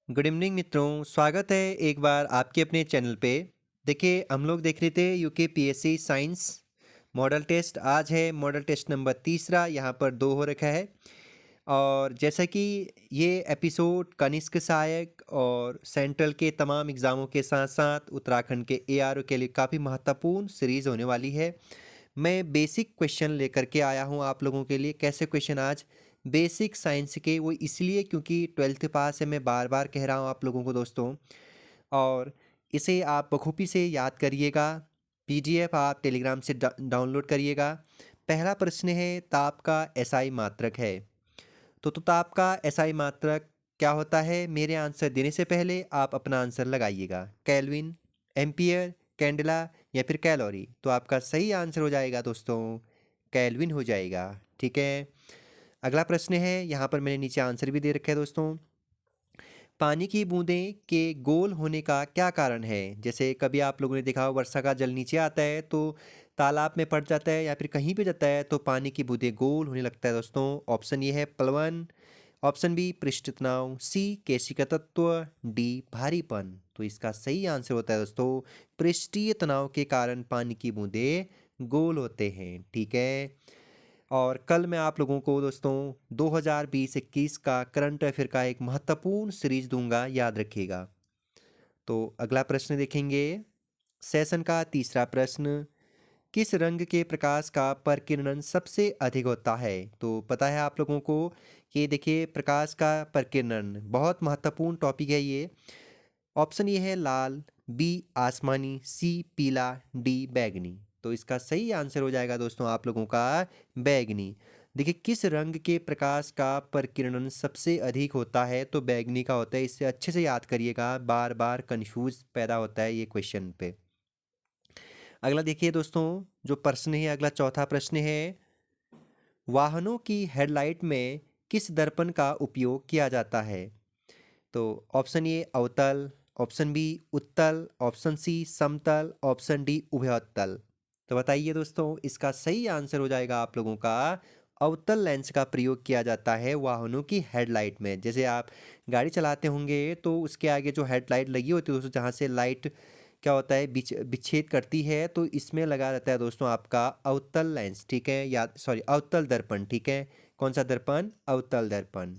Good evening मित्रों, स्वागत है एक बार आपके अपने चैनल पे। देखिए, हम लोग देख रहे थे UK PSC science model test. आज है मॉडल टेस्ट नंबर तीसरा, यहाँ पर 2 हो रखा है। और जैसा कि ये एपिसोड कनिष्क सहायक और सेंट्रल के तमाम एग्ज़ामों के साथ साथ उत्तराखंड के एआरओ के लिए काफ़ी महत्वपूर्ण सीरीज़ होने वाली है। मैं बेसिक क्वेश्चन लेकर के आया हूँ आप लोगों के लिए। कैसे क्वेश्चन आज? बेसिक साइंस के, वो इसलिए क्योंकि 12th पास है, मैं बार बार कह रहा हूँ आप लोगों को दोस्तों। और इसे आप बखूबी से याद करिएगा। पीडीएफ आप टेलीग्राम से डाउनलोड करिएगा। पहला प्रश्न है, ताप का एसआई मात्रक है। तो ताप का एसआई मात्रक क्या होता है? मेरे आंसर देने से पहले आप अपना आंसर लगाइएगा। केल्विन, एम्पियर, कैंडला या फिर कैलोरी। तो आपका सही आंसर हो जाएगा दोस्तों, केल्विन हो जाएगा। ठीक है। अगला प्रश्न है, यहाँ पर मैंने नीचे आंसर भी दे रखा है दोस्तों। पानी की बूंदें के गोल होने का क्या कारण है? जैसे कभी आप लोगों ने देखा हो, वर्षा का जल नीचे आता है तो तालाब में पड़ जाता है या फिर कहीं पे जाता है तो पानी की बूंदें गोल होने लगता है दोस्तों। ऑप्शन ये है प्लवन, ऑप्शन बी पृष्ठ तनाव, सी केशिका तत्व, डी भारीपन। तो इसका सही आंसर होता है दोस्तों, पृष्ठीय तनाव के कारण पानी की बूंदें गोल होते हैं। ठीक है। और कल मैं आप लोगों को दोस्तों 2020-21 का करंट अफेयर का एक महत्वपूर्ण सीरीज दूंगा, याद रखिएगा। तो अगला प्रश्न देखेंगे, सेशन का तीसरा प्रश्न। किस रंग के प्रकाश का प्रकीर्णन सबसे अधिक होता है? तो पता है आप लोगों को कि देखिए, प्रकाश का प्रकीर्णन बहुत महत्वपूर्ण टॉपिक है ये। ऑप्शन ये है लाल, बी आसमानी, सी पीला, डी बैगनी। तो इसका सही आंसर हो जाएगा दोस्तों आप लोगों का बैगनी। देखिए, किस रंग के प्रकाश का प्रकीर्णन सबसे अधिक होता है? तो बैगनी का होता है। इससे अच्छे से याद करिएगा, बार बार कंफ्यूज पैदा होता है ये क्वेश्चन पे। अगला देखिए दोस्तों, जो प्रश्न है अगला चौथा प्रश्न है, वाहनों की हेडलाइट में किस दर्पण का उपयोग किया जाता है? तो ऑप्शन ए अवतल, ऑप्शन बी उत्तल, ऑप्शन सी समतल, ऑप्शन डी उभयतल। तो बताइए दोस्तों, इसका सही आंसर हो जाएगा आप लोगों का अवतल लेंस का प्रयोग किया जाता है वाहनों की हेडलाइट में। जैसे आप गाड़ी चलाते होंगे तो उसके आगे जो हेडलाइट लगी होती है दोस्तों, जहाँ से लाइट क्या होता है विच्छेद करती है, तो इसमें लगा रहता है दोस्तों आपका अवतल लेंस। ठीक है, या सॉरी अवतल दर्पण। ठीक है, कौन सा दर्पण? अवतल दर्पण।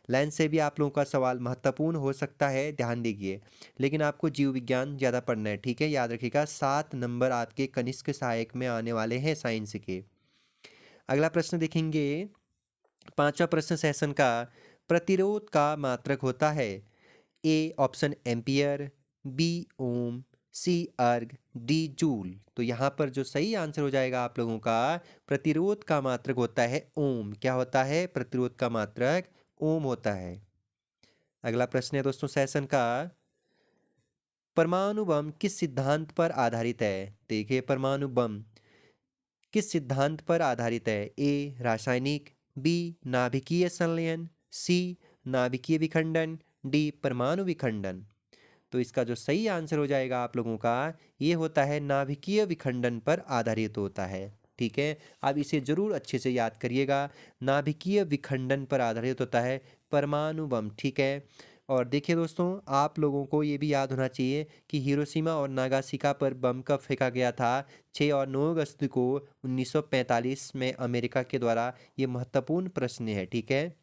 लेंस से भी आप लोगों का सवाल महत्वपूर्ण हो सकता है, ध्यान दीजिए। लेकिन आपको जीव विज्ञान ज़्यादा पढ़ना है। ठीक है, याद रखिएगा, 7 नंबर आपके कनिष्क सहायक में आने वाले हैं साइंस के। अगला प्रश्न देखेंगे, पांचवा प्रश्न सेशन का, प्रतिरोध का मात्रक होता है। ए ऑप्शन एम्पियर, बी ओम, सी अर्ग, डी जूल। तो यहाँ पर जो सही आंसर हो जाएगा आप लोगों का, प्रतिरोध का मात्रक होता है ओम। क्या होता है? प्रतिरोध का मात्रक ओम होता है। अगला प्रश्न है दोस्तों सेशन का, परमाणु बम किस सिद्धांत पर आधारित है? देखिए, परमाणु बम किस सिद्धांत पर आधारित है? ए रासायनिक, बी नाभिकीय संलयन, सी नाभिकीय विखंडन, डी परमाणु विखंडन। तो इसका जो सही आंसर हो जाएगा आप लोगों का, ये होता है नाभिकीय विखंडन पर आधारित होता है। ठीक है, आप इसे जरूर अच्छे से याद करिएगा, नाभिकीय विखंडन पर आधारित होता है परमाणु बम। ठीक है। और देखिए दोस्तों, आप लोगों को ये भी याद होना चाहिए कि हिरोशिमा और नागासाकी पर बम कब फेंका गया था? 6 और 9 अगस्त को 1945 में अमेरिका के द्वारा। ये महत्वपूर्ण प्रश्न है। ठीक है।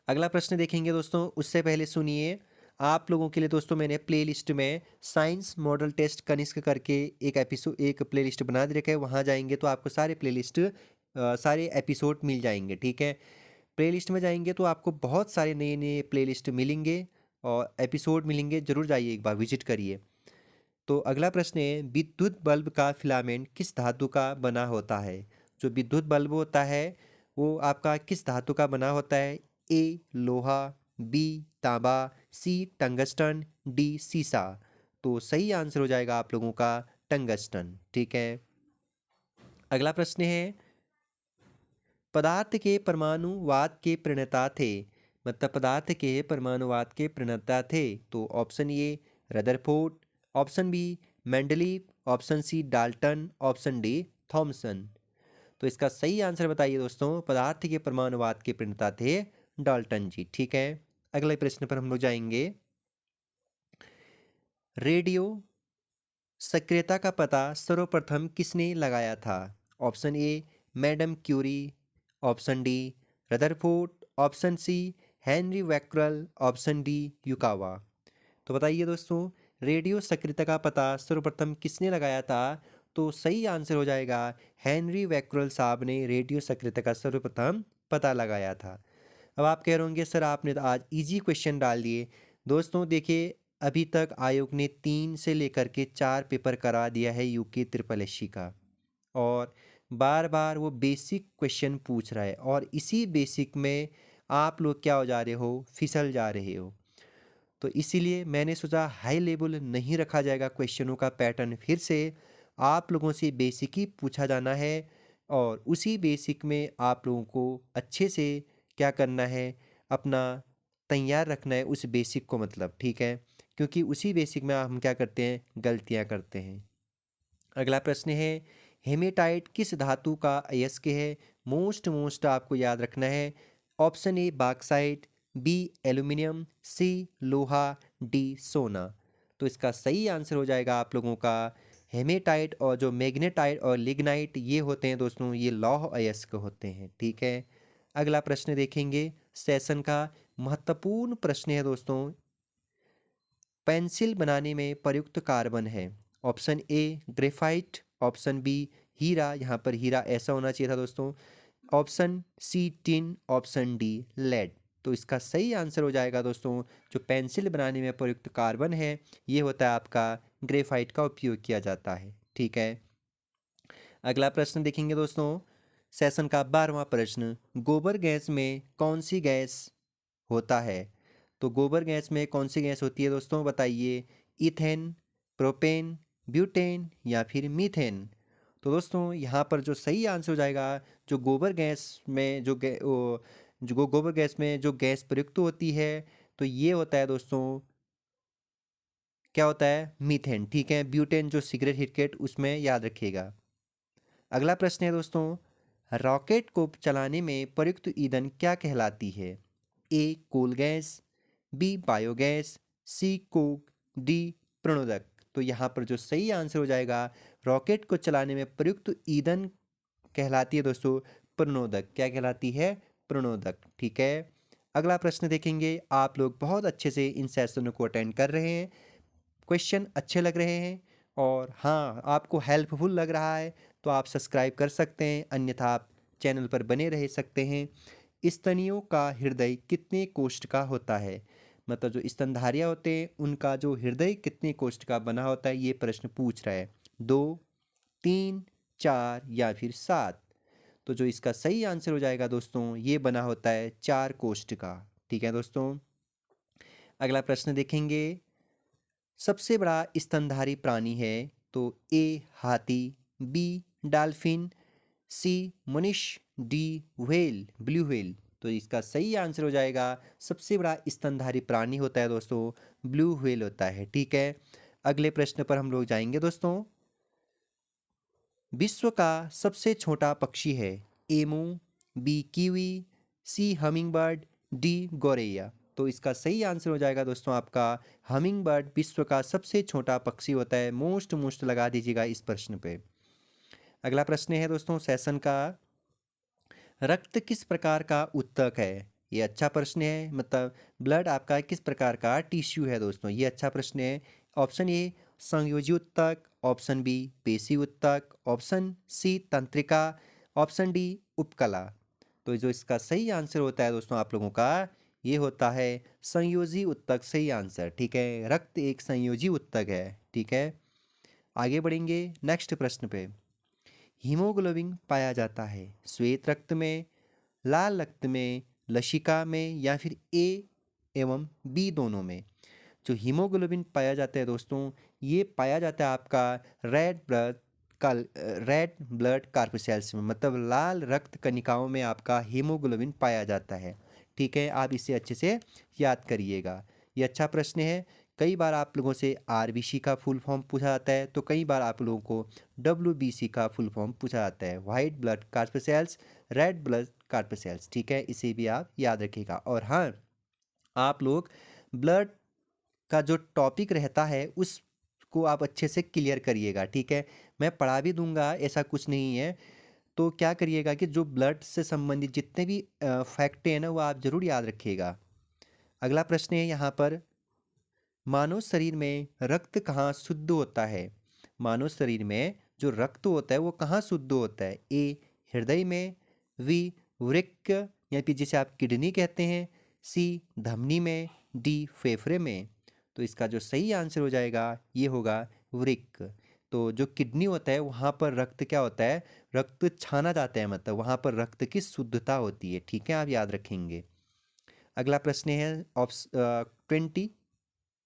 अगला प्रश्न देखेंगे दोस्तों, उससे पहले सुनिए, आप लोगों के लिए दोस्तों मैंने प्लेलिस्ट में साइंस मॉडल टेस्ट कनिष्क करके एक प्लेलिस्ट बना दे रखा है। वहाँ जाएंगे तो आपको सारे एपिसोड मिल जाएंगे। ठीक है, प्लेलिस्ट में जाएंगे तो आपको बहुत सारे नए नए प्लेलिस्ट मिलेंगे और एपिसोड मिलेंगे। जरूर जाइए, एक बार विजिट करिए। तो अगला प्रश्न है, विद्युत बल्ब का फिलामेंट किस धातु का बना होता है? जो विद्युत बल्ब होता है वो आपका किस धातु का बना होता है? ए लोहा, बी तांबा, सी टंगस्टन, डी सीसा। तो सही आंसर हो जाएगा आप लोगों का टंगस्टन। ठीक है। अगला प्रश्न है, पदार्थ के परमाणुवाद के प्रणेता थे। मतलब पदार्थ के परमाणुवाद के प्रणेता थे। तो option A Rutherford, option B Mendeleev, option C Dalton, option D Thomson. तो इसका सही आंसर बताइए दोस्तों, पदार्थ के परमाणुवाद के प्रणेता थे डाल्टन जी। ठीक है। अगले प्रश्न पर हम लोग जाएंगे। रेडियो सक्रियता का पता सर्वप्रथम किसने लगाया था? Option A madam Curie, option D Rutherford, option C Henry वैक्यूल, ऑप्शन डी युकावा। तो बताइए दोस्तों, रेडियो सक्रियता का पता सर्वप्रथम किसने लगाया था? तो सही आंसर हो जाएगा हेनरी वैक्यूल साहब ने रेडियो सक्रियता का सर्वप्रथम पता लगाया था। अब आप कह रहे होंगे सर आपने तो आज इजी क्वेश्चन डाल दिए। दोस्तों देखिए, अभी तक आयोग ने 3 से लेकर के 4 पेपर करा दिया है यूके ट्रिपल एससी का, और बार बार वो बेसिक क्वेश्चन पूछ रहा है, और इसी बेसिक में आप लोग क्या हो जा रहे हो, फिसल जा रहे हो। तो इसीलिए मैंने सोचा हाई लेवल नहीं रखा जाएगा क्वेश्चनों का पैटर्न, फिर से आप लोगों से बेसिक ही पूछा जाना है, और उसी बेसिक में आप लोगों को अच्छे से क्या करना है, अपना तैयार रखना है उस बेसिक को, मतलब ठीक है, क्योंकि उसी बेसिक में हम क्या करते हैं, गलतियां करते हैं। अगला प्रश्न है, हेमेटाइट किस धातु का अयस्क है? मोस्ट आपको याद रखना है। Option A bauxite, B aluminium, C लोहा, डी सोना। तो इसका सही आंसर हो जाएगा आप लोगों का हेमेटाइट, और जो मैग्नेटाइट और लिग्नाइट ये होते हैं दोस्तों, ये लौह अयस्क होते हैं, ठीक है। अगला प्रश्न देखेंगे, सेशन का महत्वपूर्ण प्रश्न है दोस्तों, पेंसिल बनाने में प्रयुक्त कार्बन है। Option A graphite, option B हीरा, यहाँ पर हीरा ऐसा होना चाहिए था दोस्तों, option C tin, option D lead. तो इसका सही आंसर हो जाएगा दोस्तों, जो पेंसिल बनाने में प्रयुक्त कार्बन है ये होता है आपका ग्रेफाइट का उपयोग किया जाता है, ठीक है। अगला प्रश्न देखेंगे दोस्तों, सेशन का 12वां प्रश्न, गोबर गैस में कौन सी गैस होता है? तो गोबर गैस में कौन सी गैस होती है दोस्तों, बताइए। इथेन, प्रोपेन, ब्यूटेन या फिर मीथेन। तो दोस्तों यहाँ पर जो सही आंसर हो जाएगा, जो गोबर गैस में जो गोबर गैस में जो गैस प्रयुक्त होती है, तो ये होता है दोस्तों, क्या होता है, मीथेन, ठीक है। ब्यूटेन जो सिगरेट हिटकेट उसमें याद रखिएगा। अगला प्रश्न है दोस्तों, रॉकेट को चलाने में प्रयुक्त ईंधन क्या कहलाती है? ए कोल गैस, बी बायोगैस, सी कोक, डी प्रणोदक। तो यहाँ पर जो सही आंसर हो जाएगा, रॉकेट को चलाने में प्रयुक्त ईंधन कहलाती है दोस्तों प्रणोदक। क्या कहलाती है? प्रणोदक, ठीक है। अगला प्रश्न देखेंगे, आप लोग बहुत अच्छे से इन सेशनों को अटेंड कर रहे हैं, क्वेश्चन अच्छे लग रहे हैं, और हाँ आपको हेल्पफुल लग रहा है तो आप सब्सक्राइब कर सकते हैं, अन्यथा आप चैनल पर बने रह सकते हैं। स्तनियों का हृदय कितने कोष्ठ का होता है? मतलब जो स्तनधारियाँ होते हैं उनका जो हृदय कितने कोष्ठ का बना होता है, ये प्रश्न पूछ रहा है। 2, 3, 4 या फिर 7। तो जो इसका सही आंसर हो जाएगा दोस्तों, ये बना होता है 4 कोष्ठ का, ठीक है दोस्तों। अगला प्रश्न देखेंगे, सबसे बड़ा स्तनधारी प्राणी है? तो ए हाथी, बी डॉल्फिन, सी मनुष्य, डी व्हेल, ब्लू व्हेल। तो इसका सही आंसर हो जाएगा, सबसे बड़ा स्तनधारी प्राणी होता है दोस्तों, ब्लू व्हेल होता है, ठीक है। अगले प्रश्न पर हम लोग जाएंगे दोस्तों, विश्व का सबसे छोटा पक्षी है? एमू, बी कीवी, सी हमिंग बर्ड, डी गोरैया। तो इसका सही आंसर हो जाएगा दोस्तों आपका हमिंग बर्ड विश्व का सबसे छोटा पक्षी होता है। मोस्ट लगा दीजिएगा इस प्रश्न पे। अगला प्रश्न है दोस्तों सेशन का, रक्त किस प्रकार का उत्तक है? ये अच्छा प्रश्न है, मतलब ब्लड आपका किस प्रकार का टिश्यू है दोस्तों, ये अच्छा प्रश्न है। ऑप्शन ए संयोजी उत्तक, ऑप्शन बी पेशी उत्तक, ऑप्शन सी तंत्रिका, ऑप्शन डी उपकला। तो जो इसका सही आंसर होता है दोस्तों आप लोगों का, ये होता है संयोजी उत्तक, सही आंसर, ठीक है। रक्त एक संयोजी उत्तक है, ठीक है। आगे बढ़ेंगे नेक्स्ट प्रश्न पे। हीमोग्लोबिन पाया जाता है श्वेत रक्त में, लाल रक्त में, लसिका में या फिर ए एवं बी दोनों में? जो हीमोग्लोबिन पाया जाता है दोस्तों, ये पाया जाता है आपका रेड ब्लड कार्पसेल्स में, मतलब लाल रक्त कणिकाओं में आपका हीमोग्लोबिन पाया जाता है, ठीक है। आप इसे अच्छे से याद करिएगा, ये अच्छा प्रश्न है। कई बार आप लोगों से आरबीसी का फुल फॉर्म पूछा जाता है, तो कई बार आप लोगों को डब्ल्यूबीसी का फुल फॉर्म पूछा जाता है, वाइट ब्लड कार्पसेल्स, रेड ब्लड कार्पसेल्स, ठीक है। इसे भी आप याद रखिएगा। और हाँ, आप लोग ब्लड का जो टॉपिक रहता है उसको आप अच्छे से क्लियर करिएगा, ठीक है। मैं पढ़ा भी दूंगा, ऐसा कुछ नहीं है। तो क्या करिएगा कि जो ब्लड से संबंधित जितने भी फैक्ट हैं ना, वो आप ज़रूर याद रखिएगा। अगला प्रश्न है यहाँ पर, मानव शरीर में रक्त कहाँ शुद्ध होता है? मानव शरीर में जो रक्त होता है वो कहाँ शुद्ध होता है? ए हृदय में, बी वृक्क या फिर जिसे आप किडनी कहते हैं, सी धमनी में, डी फेफड़े में। तो इसका जो सही आंसर हो जाएगा ये होगा वृक्क। तो जो किडनी होता है वहाँ पर रक्त क्या होता है, रक्त छाना जाता है, मतलब वहाँ पर रक्त की शुद्धता होती है, ठीक है, आप याद रखेंगे। अगला प्रश्न है 20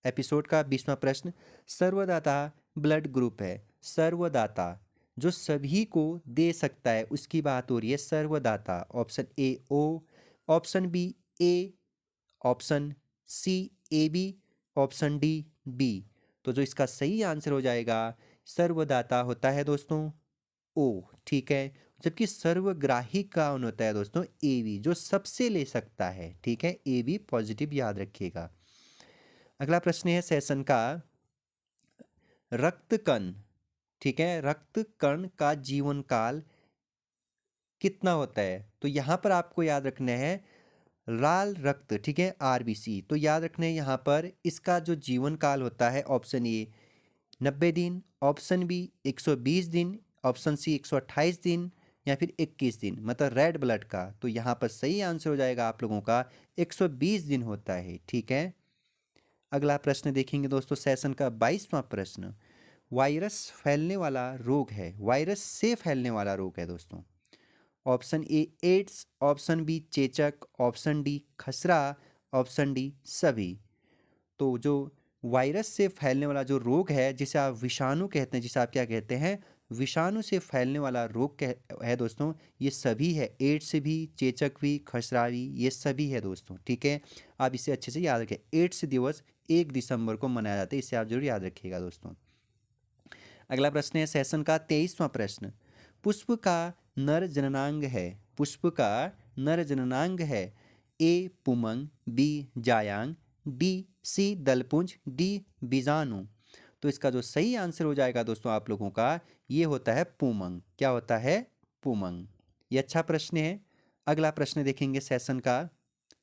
एपिसोड का 20वां प्रश्न, सर्वदाता ब्लड ग्रुप है। सर्वदाता जो सभी को दे सकता है उसकी बात हो रही है, सर्वदाता। Option A O, option B A, option C A B, option D B. तो जो इसका सही आंसर हो जाएगा सर्वदाता होता है दोस्तों ओ, ठीक है। जबकि सर्वग्राही कौन होता है दोस्तों? ए बी, जो सबसे ले सकता है, ठीक है, ए बी पॉजिटिव याद रखिएगा। अगला प्रश्न है सेशन का, रक्त कण, ठीक है, रक्त कण का जीवन काल कितना होता है? तो यहाँ पर आपको याद रखना है लाल रक्त, ठीक है, आरबीसी। तो याद रखना है यहाँ पर इसका जो जीवन काल होता है, ऑप्शन ए 90 दिन, ऑप्शन बी 120 दिन, ऑप्शन सी 128 दिन या फिर 21 दिन, मतलब रेड ब्लड का। तो यहाँ पर सही आंसर हो जाएगा आप लोगों का 120 दिन होता है, ठीक है। अगला प्रश्न देखेंगे दोस्तों, सेशन का 22वां प्रश्न, वायरस फैलने वाला रोग है, वायरस से फैलने वाला रोग है दोस्तों। Option A AIDS, option B चेचक, ऑप्शन डी खसरा, ऑप्शन डी सभी। तो जो वायरस से फैलने वाला जो रोग है जिसे आप विषाणु कहते हैं, जिसे आप क्या कहते हैं, विषाणु से फैलने वाला रोग है दोस्तों, ये सभी है, एड्स भी, चेचक भी, खसरा भी, ये सभी है दोस्तों, ठीक है। आप इसे अच्छे से याद रखें। एड्स दिवस 1 दिसंबर को मनाया जाता है, इसे आप जरूर याद रखिएगा दोस्तों। अगला प्रश्न है सेशन का 23वां प्रश्न, पुष्प का नर जननांग है, पुष्प का नर जननांग है, ए पुमंग, बी जायांग, डी सी दलपुंज, डी बीजाणु। तो इसका जो सही आंसर हो जाएगा दोस्तों आप लोगों का ये होता है पुमंग। क्या होता है? पुमंग। ये अच्छा प्रश्न है। अगला प्रश्न देखेंगे सेशन का,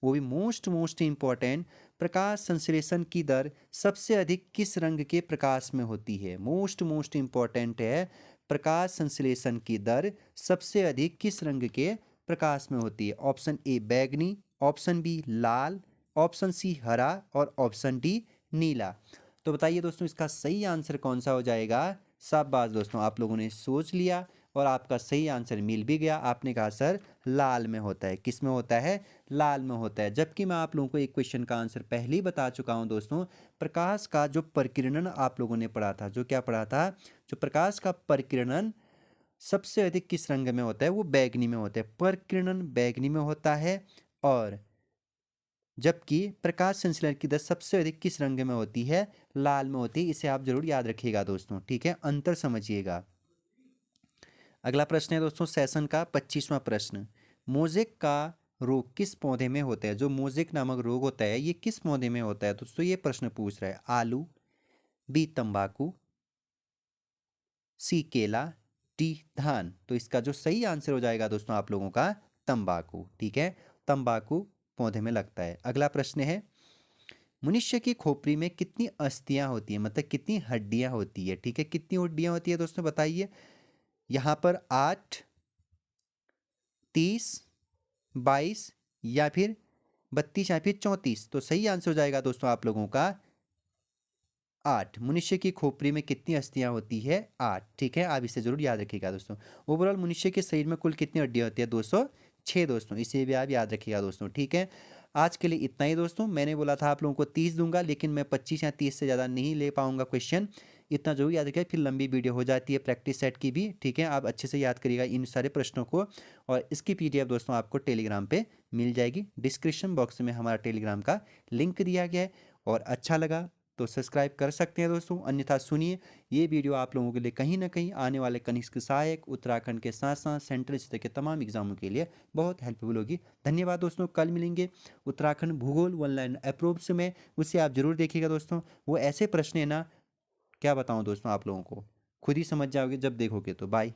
वो भी मोस्ट इम्पॉर्टेंट, प्रकाश संश्लेषण की दर सबसे अधिक किस रंग के प्रकाश में होती है? मोस्ट इम्पॉर्टेंट है, प्रकाश संश्लेषण की दर सबसे अधिक किस रंग के प्रकाश में होती है? ऑप्शन ए बैगनी, ऑप्शन बी लाल, ऑप्शन सी हरा और ऑप्शन डी नीला। तो बताइए दोस्तों इसका सही आंसर कौन सा हो जाएगा? शाबाश दोस्तों, आप लोगों ने सोच लिया और आपका सही आंसर मिल भी गया। आपने कहा सर लाल में होता है। किस में होता है? लाल में होता है। जबकि मैं आप लोगों को एक क्वेश्चन का आंसर पहले ही बता चुका हूं दोस्तों, प्रकाश का जो परिकिरणन आप लोगों ने पढ़ा था, जो क्या पढ़ा था, जो प्रकाश का परिकिरणन सबसे अधिक किस रंग में होता है, वो बैगनी में होता है। परिकिरणन बैगनी में होता है और जबकि प्रकाश संश्लेषण की दर सबसे अधिक किस रंग में होती है? लाल में होती है। इसे आप जरूर याद रखिएगा दोस्तों, ठीक है, अंतर समझिएगा। अगला प्रश्न है दोस्तों सेशन का 25वां प्रश्न, मोजेक का रोग किस पौधे में होता है? जो मोजेक नामक रोग होता है ये किस पौधे में होता है दोस्तों? ये प्रश्न पूछ रहा है। आलू, बी तंबाकू, सी केला, डी धान। तो इसका जो सही आंसर हो जाएगा दोस्तों आप लोगों का तंबाकू, ठीक है, तंबाकू पौधे में लगता है। अगला प्रश्न है, मनुष्य की खोपड़ी में कितनी अस्थियां होती है, मतलब कितनी हड्डियां होती है, ठीक है, कितनी हड्डियां होती है दोस्तों बताइए। यहाँ पर 8, 30, 22 या फिर 32 या फिर 34। तो सही आंसर हो जाएगा दोस्तों आप लोगों का 8। मनुष्य की खोपड़ी में कितनी अस्थियां होती है? 8, ठीक है, आप इसे जरूर याद रखिएगा दोस्तों। ओवरऑल मनुष्य के शरीर में कुल कितनी हड्डियां होती है? 206 दोस्तों, इसे भी आप याद रखिएगा दोस्तों, ठीक है। आज के लिए इतना ही दोस्तों। मैंने बोला था आप लोगों को 30 दूंगा, लेकिन मैं 25 या 30 से ज़्यादा नहीं ले पाऊंगा क्वेश्चन। इतना जरूर याद रखिएगा, फिर लंबी वीडियो हो जाती है प्रैक्टिस सेट की भी, ठीक है। आप अच्छे से याद करिएगा इन सारे प्रश्नों को, और इसकी PDF दोस्तों आपको टेलीग्राम पे मिल जाएगी। डिस्क्रिप्शन बॉक्स में हमारा टेलीग्राम का लिंक दिया गया है। और अच्छा लगा तो सब्सक्राइब कर सकते हैं दोस्तों। अन्यथा सुनिए, ये वीडियो आप लोगों के लिए कहीं ना कहीं आने वाले कनिष्क सहायक उत्तराखंड के साथ साथ सेंट्रल स्तर के तमाम एग्जामों के लिए बहुत हेल्पफुल होगी। धन्यवाद दोस्तों। कल मिलेंगे उत्तराखंड भूगोल ऑनलाइन अप्रोव्स में, उसे आप जरूर देखिएगा दोस्तों। वो ऐसे प्रश्न है ना, क्या बताऊँ दोस्तों आप लोगों को, खुद ही समझ जाओगे जब देखोगे। तो बाय।